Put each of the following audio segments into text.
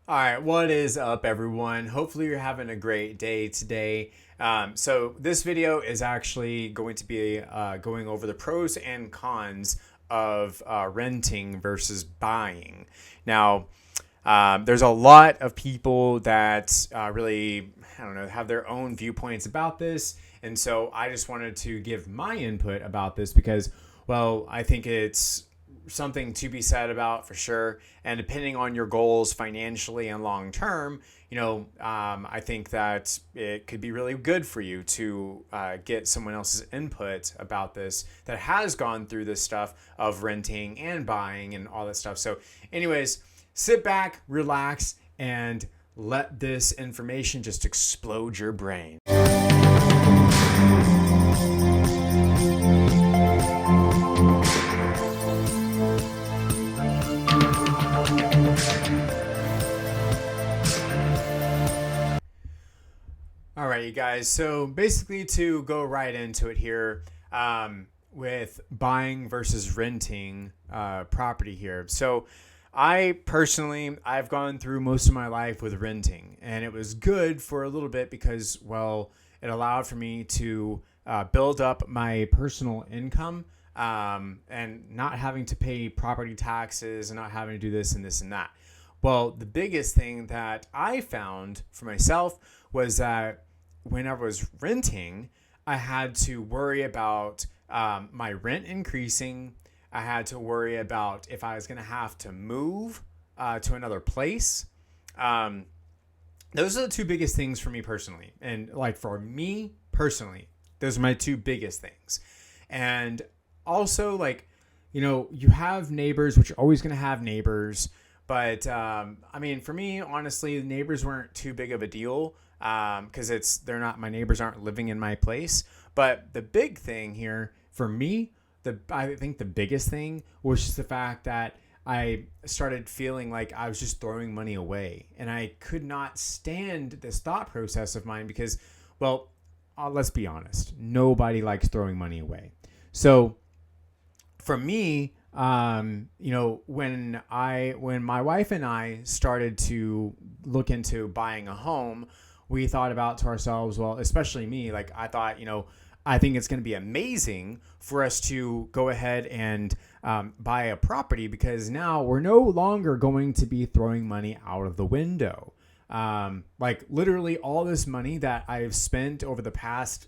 All right, what is up, everyone? Hopefully, you're having a great day today. So, this video is actually going to be going over the pros and cons of renting versus buying. Now, there's a lot of people that really, I don't know, have their own viewpoints about this. And so, I just wanted to give my input about this because, well, I think it's something to be said about for sure. And depending on your goals financially and long term, I think that it could be really good for you to get someone else's input about this that has gone through this stuff of renting and buying and all that stuff. So anyways, sit back, relax, and let this information just explode your brain. All right, you guys. So basically, to go right into it here, with buying versus renting property here. So I personally, I've gone through most of my life with renting, and it was good for a little bit because, well, it allowed for me to build up my personal income and not having to pay property taxes and not having to do this and this and that. Well, the biggest thing that I found for myself was that when I was renting, I had to worry about my rent increasing. I had to worry about if I was going to have to move to another place. Those are the two biggest things for me personally. And like for me personally, those are my two biggest things. And also you have neighbors, which you're always going to have neighbors. But for me, honestly, the neighbors weren't too big of a deal. Because my neighbors aren't living in my place. But the big thing here for me, I think the biggest thing was just the fact that I started feeling like I was just throwing money away, and I could not stand this thought process of mine because, well, let's be honest, nobody likes throwing money away. So for me, when my wife and I started to look into buying a home, we thought about to ourselves, well, especially me, like I thought, I think it's going to be amazing for us to go ahead and buy a property because now we're no longer going to be throwing money out of the window. Like literally all this money that I've spent over the past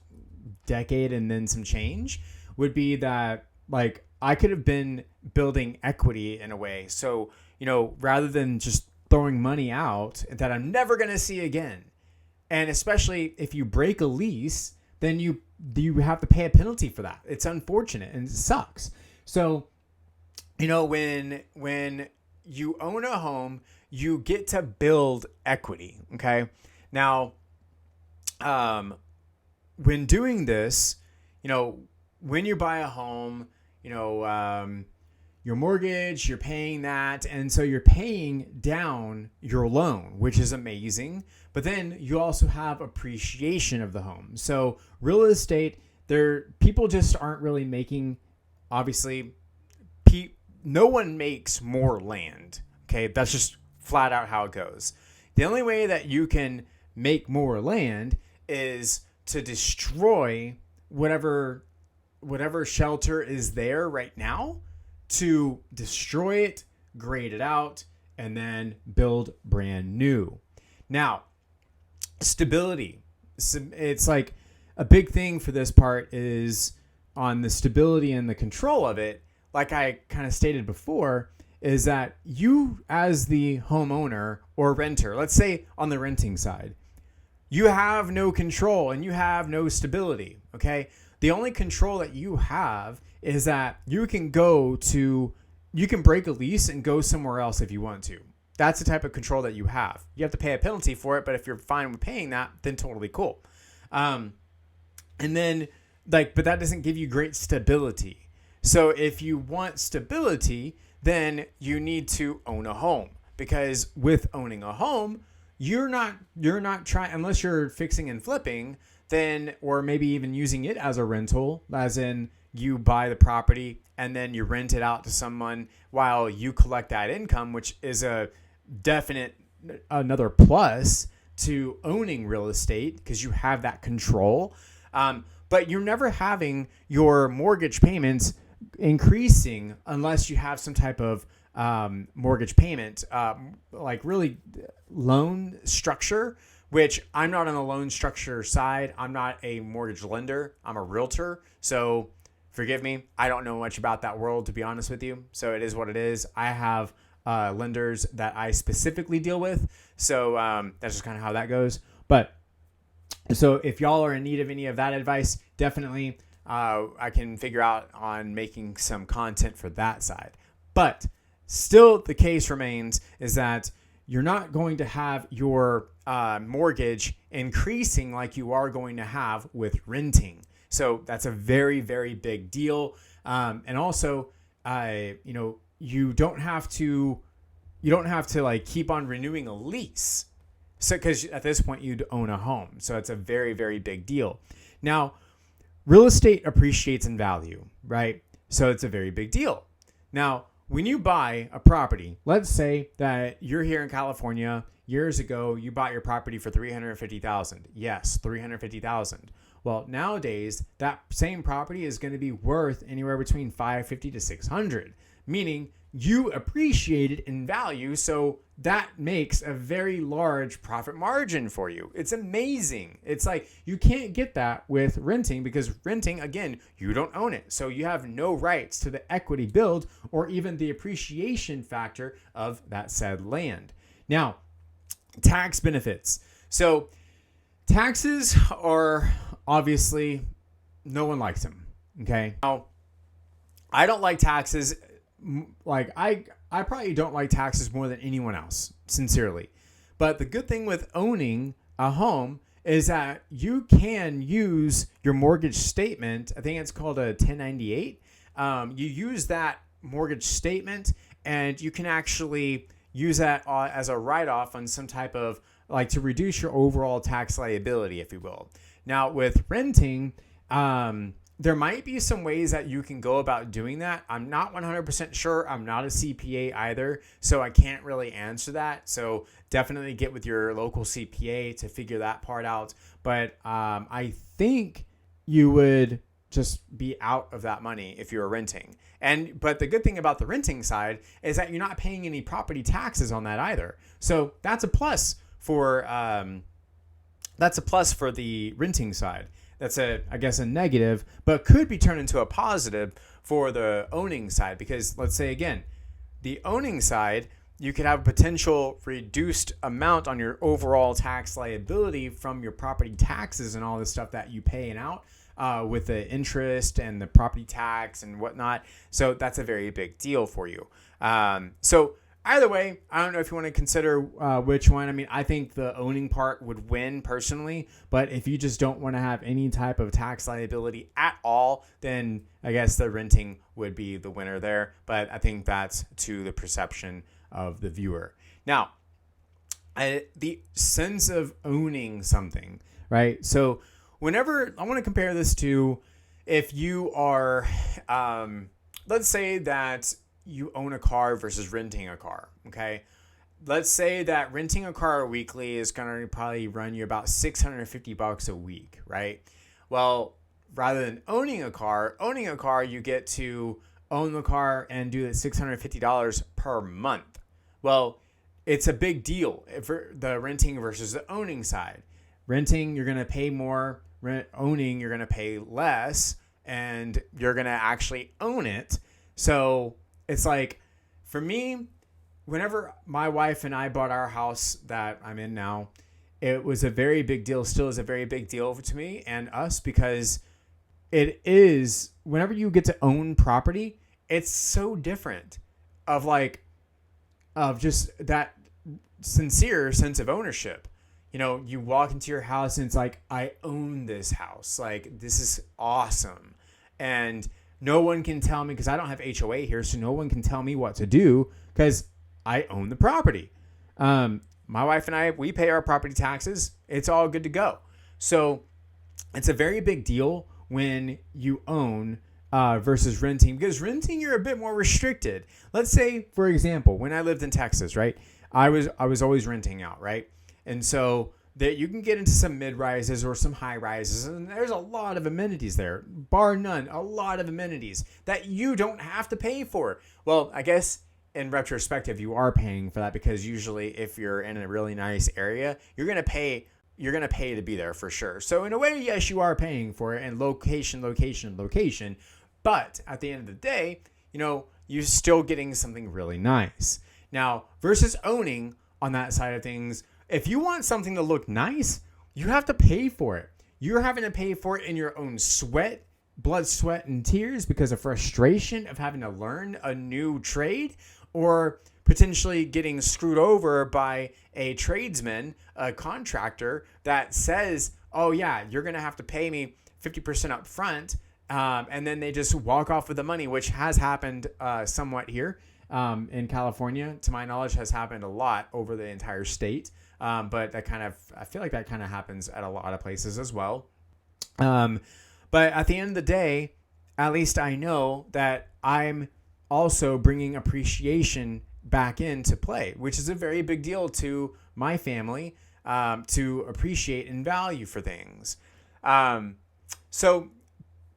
decade and then some change would be that like I could have been building equity in a way. So, rather than just throwing money out that I'm never going to see again. And especially if you break a lease, then you have to pay a penalty for that. It's unfortunate and it sucks. So, when you own a home, you get to build equity. Okay. Now, when doing this, when you buy a home, your mortgage, you're paying that. And so you're paying down your loan, which is amazing. But then you also have appreciation of the home. So real estate, people just aren't really making, obviously, no one makes more land. Okay, that's just flat out how it goes. The only way that you can make more land is to destroy whatever shelter is there right now, to destroy it, grade it out, and then build brand new. Now, stability. It's like a big thing for this part is on the stability and the control of it. Like I kind of stated before, is that you as the homeowner or renter, let's say on the renting side, you have no control and you have no stability. Okay. The only control that you have is that you can break a lease and go somewhere else if you want to. That's the type of control that you have. You have to pay a penalty for it, but if you're fine with paying that, then totally cool. And then but that doesn't give you great stability. So if you want stability, then you need to own a home, because with owning a home, you're not trying, unless you're fixing and flipping, then, or maybe even using it as a rental, as in you buy the property and then you rent it out to someone while you collect that income, which is a definite another plus to owning real estate because you have that control. But you're never having your mortgage payments increasing unless you have some type of mortgage payment, like really loan structure, which I'm not on the loan structure side. I'm not a mortgage lender. I'm a realtor. So forgive me. I don't know much about that world, to be honest with you. So it is what it is. I have lenders that I specifically deal with. So that's just kind of how that goes. But so if y'all are in need of any of that advice, definitely I can figure out on making some content for that side. But still the case remains is that you're not going to have your mortgage increasing like you are going to have with renting. So that's a very, very big deal. And also, you don't have to like keep on renewing a lease. So, because at this point you'd own a home. So it's a very, very big deal. Now, real estate appreciates in value, right? So it's a very big deal. Now, when you buy a property, let's say that you're here in California, years ago, you bought your property for $350,000. Yes, $350,000. Well, nowadays, that same property is going to be worth anywhere between $550 to $600, meaning you appreciate it in value. So that makes a very large profit margin for you. It's amazing. It's like you can't get that with renting because renting, again, you don't own it. So you have no rights to the equity build or even the appreciation factor of that said land. Now, tax benefits. So taxes are obviously, no one likes them. Okay. Now, I don't like taxes. Like I probably don't like taxes more than anyone else, sincerely. But the good thing with owning a home is that you can use your mortgage statement. I think it's called a 1098. You use that mortgage statement and you can actually use that as a write-off on some type of, like, to reduce your overall tax liability, if you will. Now with renting, there might be some ways that you can go about doing that. I'm not 100% sure. I'm not a CPA either, so I can't really answer that. So definitely get with your local CPA to figure that part out. But I think you would just be out of that money if you're renting. But the good thing about the renting side is that you're not paying any property taxes on that either. So that's a plus for the renting side. That's I guess a negative, but could be turned into a positive for the owning side. Because let's say again, the owning side, you could have a potential reduced amount on your overall tax liability from your property taxes and all the stuff that you pay out with the interest and the property tax and whatnot. So that's a very big deal for you. So either way, I don't know if you want to consider which one. I mean, I think the owning part would win personally, but if you just don't want to have any type of tax liability at all, then I guess the renting would be the winner there. But I think that's to the perception of the viewer. Now, the sense of owning something, right? So whenever I want to compare this to if you are, let's say that you own a car versus renting a car. Okay. Let's say that renting a car weekly is going to probably run you about $650 a week, right? Well, rather than owning a car, you get to own the car and do the $650 per month. Well, it's a big deal for the renting versus the owning side. Renting, you're going to pay more. Owning, you're going to pay less, and you're going to actually own it. So it's like, for me, whenever my wife and I bought our house that I'm in now, it was a very big deal, still is a very big deal to me and us, because it is, whenever you get to own property, it's so different of just that sincere sense of ownership. You know, you walk into your house and it's like, I own this house. Like, this is awesome. And no one can tell me, because I don't have HOA here, so no one can tell me what to do because I own the property. My wife and I, we pay our property taxes. It's all good to go. So it's a very big deal when you own versus renting, because renting, you're a bit more restricted. Let's say, for example, when I lived in Texas, right? I was always renting out, right? And so that you can get into some mid-rises or some high-rises, and there's a lot of amenities there, bar none, a lot of amenities that you don't have to pay for. Well, I guess in retrospective, you are paying for that, because usually if you're in a really nice area, you're going to pay to be there for sure. So in a way, yes, you are paying for it, and location. But at the end of the day, you're still getting something really nice. Now, versus owning on that side of things, if you want something to look nice, you have to pay for it. You're having to pay for it in your own sweat, blood, sweat, and tears, because of frustration of having to learn a new trade, or potentially getting screwed over by a tradesman, a contractor that says, oh yeah, you're going to have to pay me 50% up front. And then they just walk off with the money, which has happened somewhat here in California. To my knowledge, has happened a lot over the entire state. But I feel like that kind of happens at a lot of places as well. But at the end of the day, at least I know that I'm also bringing appreciation back into play, which is a very big deal to my family, to appreciate and value for things. So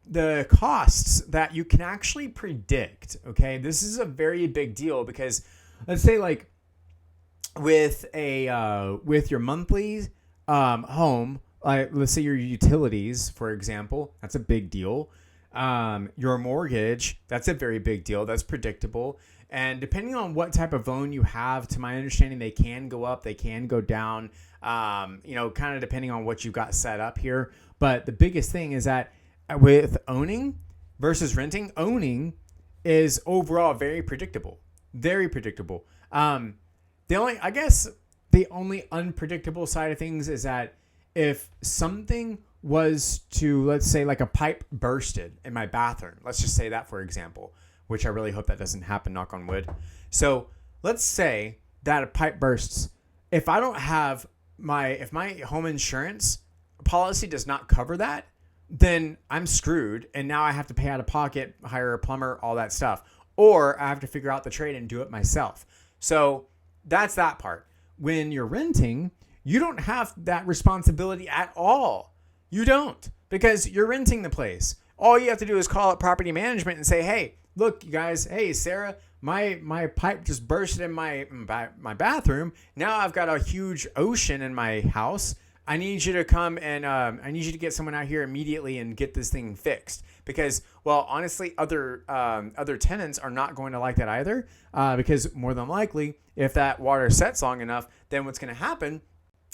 the costs that you can actually predict, okay, this is a very big deal, because let's say like with your monthly home, let's say your utilities, for example, that's a big deal. Your mortgage, that's a very big deal. That's predictable. And depending on what type of loan you have, to my understanding, they can go up, they can go down, kind of depending on what you've got set up here. But the biggest thing is that with owning versus renting, owning is overall very predictable. Very predictable. The only unpredictable side of things is that if something was to, let's say, like a pipe bursted in my bathroom, let's just say that, for example, which I really hope that doesn't happen, knock on wood. So let's say that a pipe bursts. If I don't have if my home insurance policy does not cover that, then I'm screwed. And now I have to pay out of pocket, hire a plumber, all that stuff. Or I have to figure out the trade and do it myself. So that's that part. When you're renting, you don't have that responsibility at all. You don't, because you're renting the place. All you have to do is call up property management and say, hey, look, you guys, hey, Sarah, my pipe just bursted in my bathroom. Now I've got a huge ocean in my house. I need you to come and I need you to get someone out here immediately and get this thing fixed. Because, well, honestly, other tenants are not going to like that either. Because more than likely, if that water sets long enough, then what's going to happen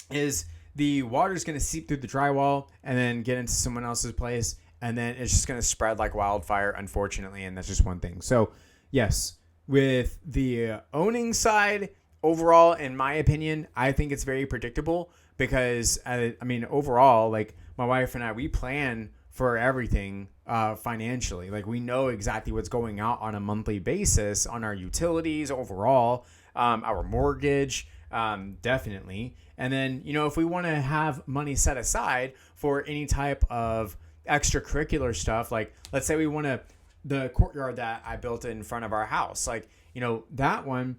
is the water is going to seep through the drywall and then get into someone else's place. And then it's just going to spread like wildfire, unfortunately. And that's just one thing. So, yes, with the owning side, overall, in my opinion, I think it's very predictable. Because, overall, like my wife and I, we plan for everything financially. Like we know exactly what's going out on a monthly basis on our utilities overall, our mortgage, definitely. And then, if we want to have money set aside for any type of extracurricular stuff, like let's say we want the courtyard that I built in front of our house, like, that one,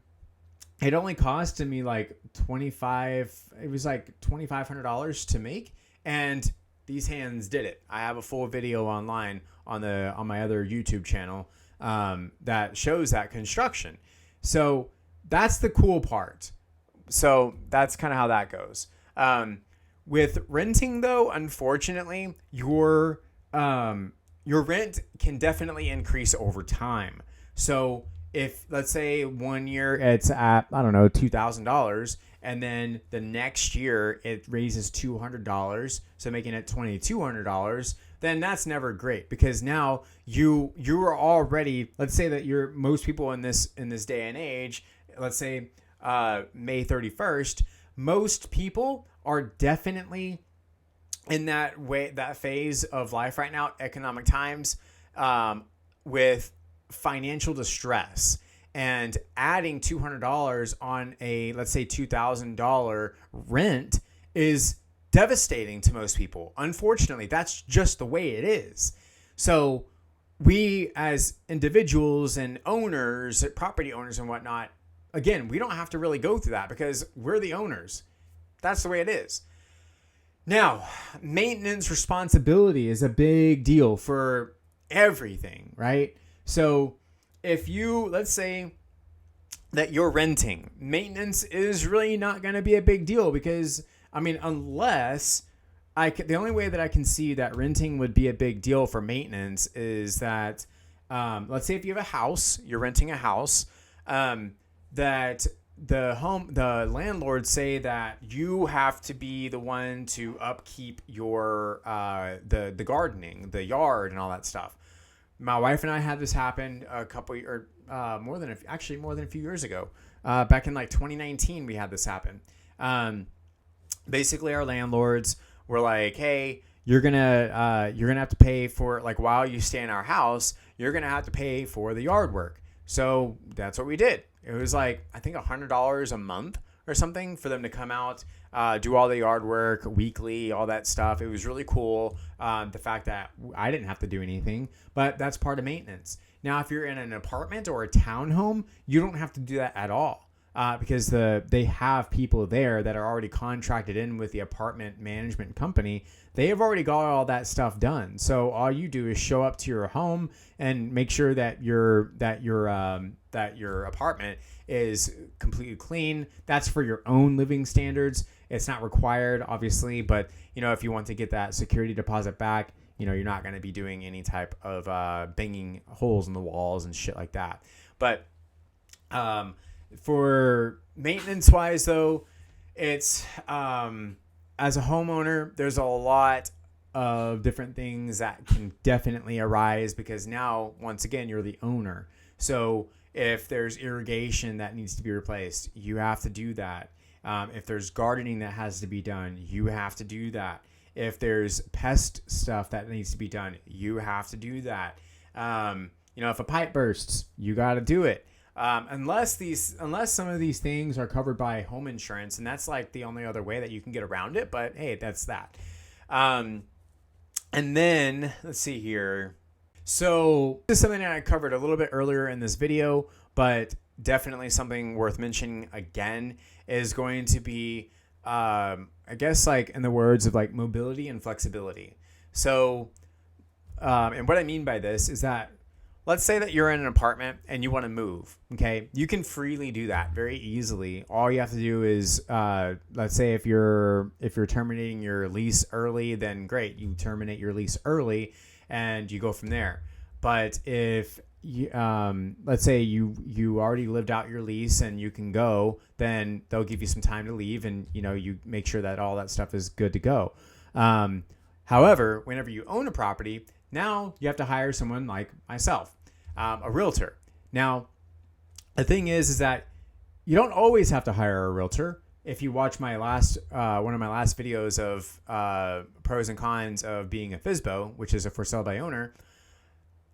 it only costed me like $2,500 to make, and these hands did it. I have a full video online on my other YouTube channel that shows that construction. So that's the cool part. So that's kind of how that goes. With renting though, unfortunately, your rent can definitely increase over time. So if, let's say, 1 year it's at, $2,000, and then the next year it raises $200, so making it $2,200, then that's never great, because now you are already, let's say that most people in this day and age, let's say May 31st, most people are definitely in that phase of life right now, economic times, with financial distress, and adding $200 on a, let's say, $2,000 rent is devastating to most people. Unfortunately, that's just the way it is. So we as individuals and owners, property owners and whatnot, again, we don't have to really go through that because we're the owners. That's the way it is. Now, maintenance responsibility is a big deal for everything, right? So if you, let's say that you're renting, maintenance is really not going to be a big deal because, I mean, unless the only way that I can see that renting would be a big deal for maintenance is that, let's say if you have a house, you're renting a house, that the landlords say that you have to be the one to upkeep your the gardening, the yard, and all that stuff. My wife and I had this happen more than a few years ago. Back in like 2019, we had this happen. Basically, our landlords were like, "Hey, you're gonna have to pay for, like, while you stay in our house, you're gonna have to pay for the yard work." So that's what we did. It was like, I think $100 a month or something for them to come out, do all the yard work weekly, all that stuff. It was really cool. The fact that I didn't have to do anything, but that's part of maintenance. Now, if you're in an apartment or a townhome, you don't have to do that at all. Because they have people there that are already contracted in with the apartment management company. They have already got all that stuff done. So all you do is show up to your home and make sure that your apartment is completely clean. That's for your own living standards. It's not required, obviously, but if you want to get that security deposit back, you're not going to be doing any type of banging holes in the walls and shit like that. But for maintenance wise though, it's as a homeowner, there's a lot of different things that can definitely arise because now, once again, you're the owner. So if there's irrigation that needs to be replaced, you have to do that. If there's gardening that has to be done, you have to do that. If there's pest stuff that needs to be done, you have to do that. If a pipe bursts, you got to do it. Unless some of these things are covered by home insurance, and that's like the only other way that you can get around it. But hey, that's that. And then let's see here. So this is something that I covered a little bit earlier in this video, but definitely something worth mentioning again is going to be, I guess, like in the words of like mobility and flexibility. So, and what I mean by this is that, let's say that you're in an apartment and you want to move, okay? You can freely do that very easily. All you have to do is, let's say if you're terminating your lease early, then great, you terminate your lease early and you go from there. But if you, let's say you already lived out your lease and you can go, then they'll give you some time to leave and you make sure that all that stuff is good to go. However, whenever you own a property, now you have to hire someone like myself, a realtor. Now, the thing is that you don't always have to hire a realtor. If you watch my one of my last videos of pros and cons of being a FSBO, which is a for sale by owner,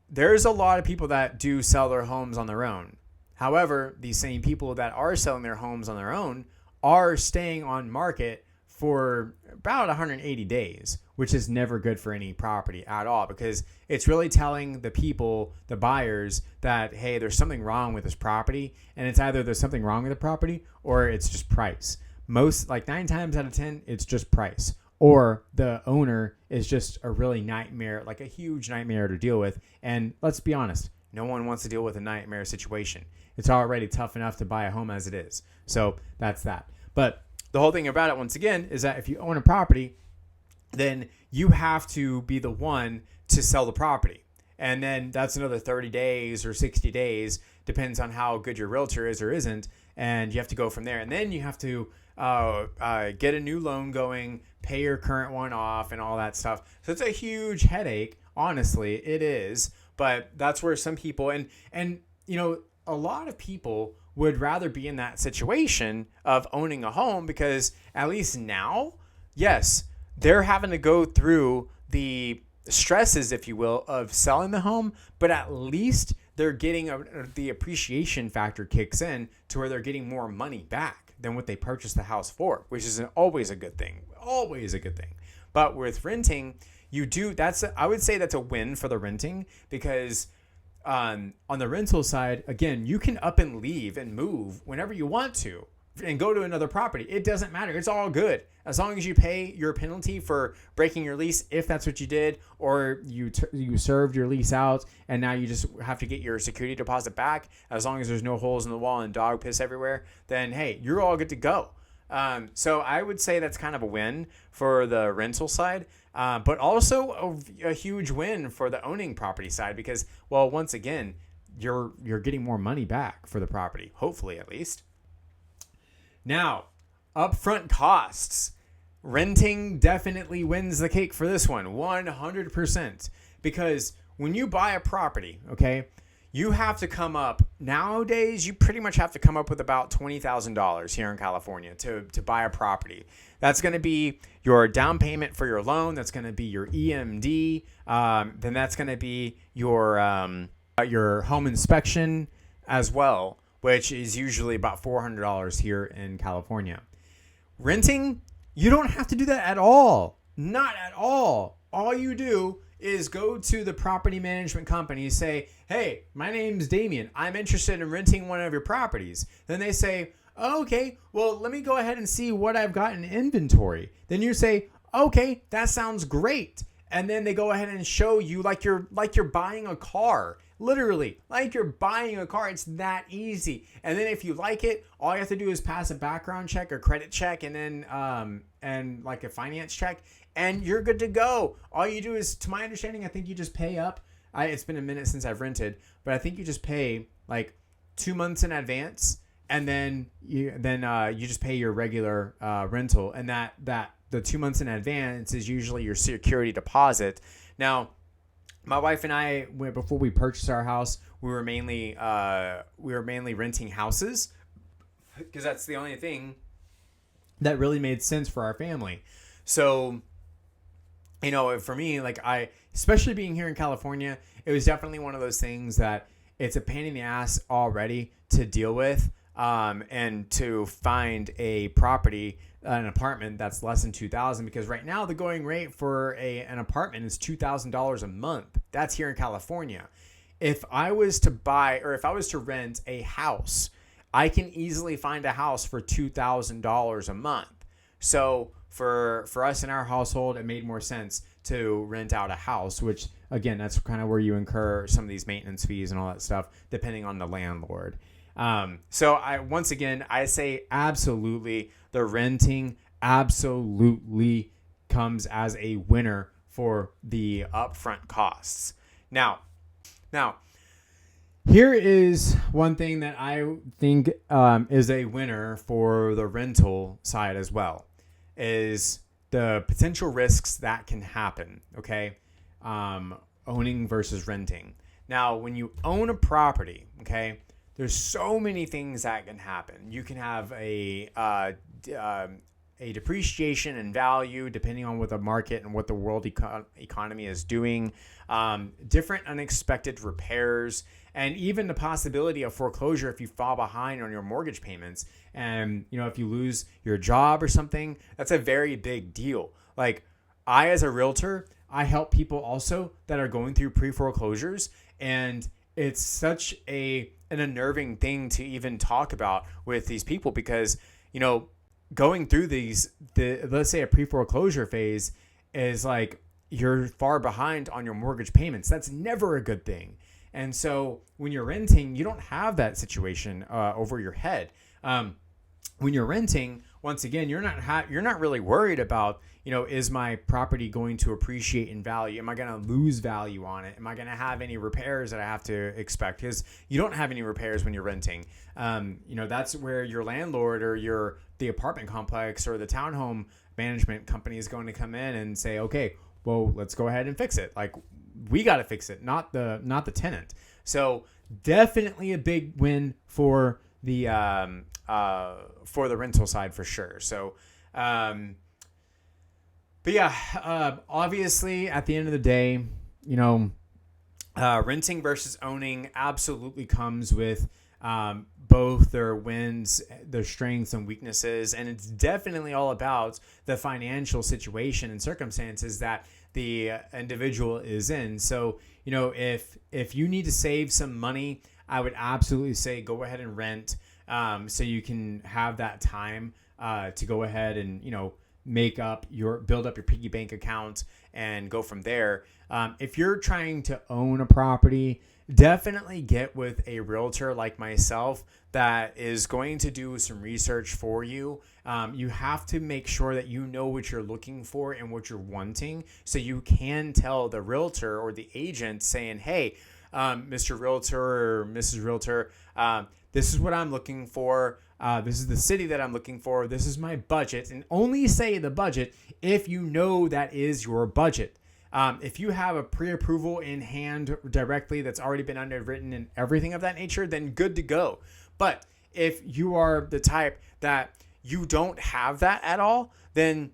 there's a lot of people that do sell their homes on their own. However, these same people that are selling their homes on their own are staying on market for about 180 days, which is never good for any property at all, because it's really telling the people, the buyers, that, hey, there's something wrong with this property, and it's either there's something wrong with the property or it's just price. Most, like 9 times out of 10, it's just price, or the owner is just a really nightmare, like a huge nightmare to deal with. And let's be honest, no one wants to deal with a nightmare situation. It's already tough enough to buy a home as it is. So that's that. But the whole thing about it, once again, is that if you own a property, then you have to be the one to sell the property. And then that's another 30 days or 60 days, depends on how good your realtor is or isn't. And you have to go from there. And then you have to get a new loan going, pay your current one off, and all that stuff. So it's a huge headache. Honestly, it is. But that's where some people, and a lot of people would rather be in that situation of owning a home, because at least now, yes, they're having to go through the stresses, if you will, of selling the home, but at least they're getting the appreciation factor kicks in to where they're getting more money back than what they purchased the house for, which is always a good thing. Always a good thing. But with renting, I would say that's a win for the renting, because on the rental side, again, you can up and leave and move whenever you want to and go to another property. It doesn't matter. It's all good. As long as you pay your penalty for breaking your lease, if that's what you did, or you served your lease out and now you just have to get your security deposit back, as long as there's no holes in the wall and dog piss everywhere, then hey, you're all good to go. So I would say that's kind of a win for the rental side, but also a huge win for the owning property side because, well, once again, you're getting more money back for the property, hopefully at least. Now, upfront costs. Renting definitely wins the cake for this one, 100%. Because when you buy a property, okay, you have to come up, nowadays, you pretty much have to come up with about $20,000 here in California to buy a property. That's going to be your down payment for your loan. That's going to be your EMD. Then that's going to be your home inspection as well, which is usually about $400 here in California. Renting, you don't have to do that at all. Not at all. All you do is go to the property management company, say, hey, my name's Damian. I'm interested in renting one of your properties. Then they say, oh, okay, well, let me go ahead and see what I've got in inventory. Then you say, okay, that sounds great. And then they go ahead and show you like you're buying a car. Literally, like you're buying a car. It's that easy. And then if you like it, all you have to do is pass a background check or credit check and then and like a finance check, and you're good to go. All you do is, to my understanding, I think you just pay up. It's been a minute since I've rented, but I think you just pay like 2 months in advance, and then you just pay your regular rental, and that the 2 months in advance is usually your security deposit. Now, my wife and I, before we purchased our house, we were mainly renting houses because that's the only thing that really made sense for our family. So, you know, for me, like especially being here in California, it was definitely one of those things that it's a pain in the ass already to deal with, and to find a property, an apartment that's less than $2,000, because right now the going rate for an apartment is $2,000 a month. That's here in California. If I was to rent a house, I can easily find a house for $2,000 a month. So for us in our household, it made more sense to rent out a house, which again, that's kind of where you incur some of these maintenance fees and all that stuff, depending on the landlord. So I say absolutely, the renting absolutely comes as a winner for the upfront costs. Now, here is one thing that I think is a winner for the rental side as well, is the potential risks that can happen, okay? Owning versus renting. Now, when you own a property, okay, there's so many things that can happen. You can have a depreciation in value depending on what the market and what the world economy is doing, different unexpected repairs, and even the possibility of foreclosure if you fall behind on your mortgage payments. And, you know, if you lose your job or something, that's a very big deal. Like, I, as a realtor, I help people also that are going through pre-foreclosures, and it's such an unnerving thing to even talk about with these people because, you know, going through let's say a pre-foreclosure phase is like you're far behind on your mortgage payments. That's never a good thing. And so when you're renting, you don't have that situation over your head. When you're renting, once again, you're not really worried about, you know, is my property going to appreciate in value? Am I going to lose value on it? Am I going to have any repairs that I have to expect? Because you don't have any repairs when you're renting. You know, that's where your landlord or the apartment complex or the townhome management company is going to come in and say, okay, well, let's go ahead and fix it. Like, we got to fix it, not the tenant. So definitely a big win for the rental side for sure. So, but yeah, obviously at the end of the day, you know, renting versus owning absolutely comes with both their wins, their strengths and weaknesses. And it's definitely all about the financial situation and circumstances that the individual is in. So, if you need to save some money, I would absolutely say go ahead and rent, so you can have that time to go ahead and, build up your piggy bank account and go from there. If you're trying to own a property, definitely get with a realtor like myself that is going to do some research for you. You have to make sure that you know what you're looking for and what you're wanting, so you can tell the realtor or the agent saying, hey, Mr. Realtor or Mrs. Realtor, this is what I'm looking for. This is the city that I'm looking for. This is my budget. And only say the budget if you know that is your budget. If you have a pre-approval in hand directly that's already been underwritten and everything of that nature, then good to go. But if you are the type that you don't have that at all, then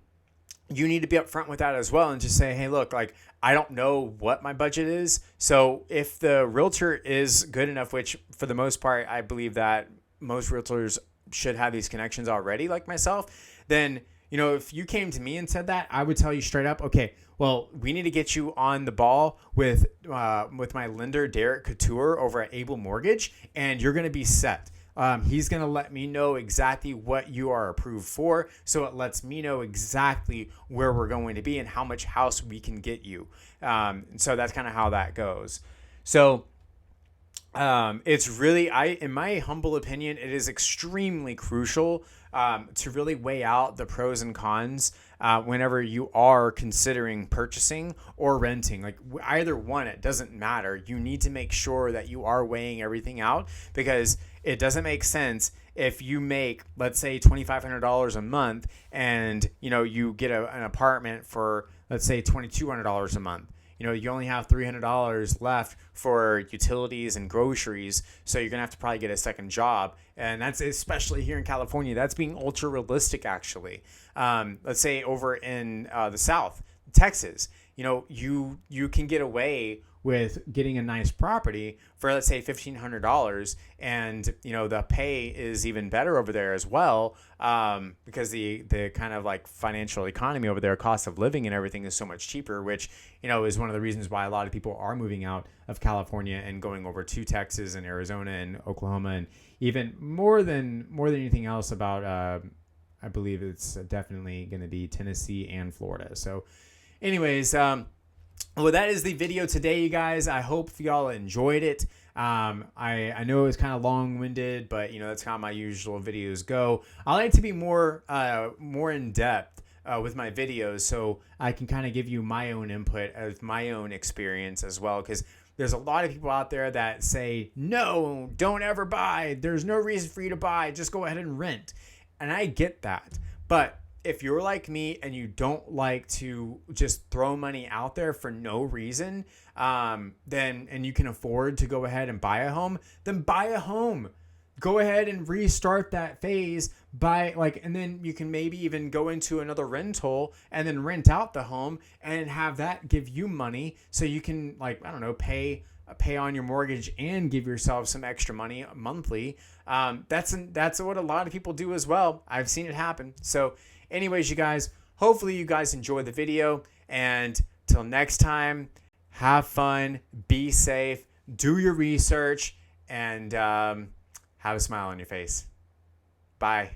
you need to be upfront with that as well and just say, hey, look, I don't know what my budget is. So if the realtor is good enough, which for the most part, I believe that most realtors should have these connections already, like myself, then, if you came to me and said that, I would tell you straight up, okay, well, we need to get you on the ball with my lender, Derek Couture over at Able Mortgage, and you're going to be set. He's going to let me know exactly what you are approved for. So it lets me know exactly where we're going to be and how much house we can get you. So that's kind of how that goes. So it's really, in my humble opinion, it is extremely crucial to really weigh out the pros and cons whenever you are considering purchasing or renting. Either one, it doesn't matter. You need to make sure that you are weighing everything out, because it doesn't make sense if you make, let's say, $2,500 a month and, you get an apartment for, let's say, $2,200 a month. You only have $300 left for utilities and groceries. So you're going to have to probably get a second job. And that's, especially here in California, that's being ultra realistic, actually. Let's say over in the South, Texas, you can get away with getting a nice property for, let's say, $1,500, and the pay is even better over there as well, because the kind of financial economy over there, cost of living and everything is so much cheaper, which is one of the reasons why a lot of people are moving out of California and going over to Texas and Arizona and Oklahoma, and even more than anything else about I believe it's definitely going to be Tennessee and Florida. So anyways, well, that is the video today, you guys. I hope y'all enjoyed it. I know it was kind of long-winded, but that's how my usual videos go. I like to be more in depth with my videos, so I can kind of give you my own input of my own experience as well, because there's a lot of people out there that say, no, don't ever buy. There's no reason for you to buy. Just go ahead and rent. And I get that. But if you're like me and you don't like to just throw money out there for no reason, and you can afford to go ahead and buy a home, then buy a home. Go ahead and restart that phase, and then you can maybe even go into another rental and then rent out the home and have that give you money, so you can, pay on your mortgage and give yourself some extra money monthly. That's what a lot of people do as well. I've seen it happen. So anyways, you guys, hopefully you guys enjoyed the video, and till next time, have fun, be safe, do your research, and have a smile on your face. Bye.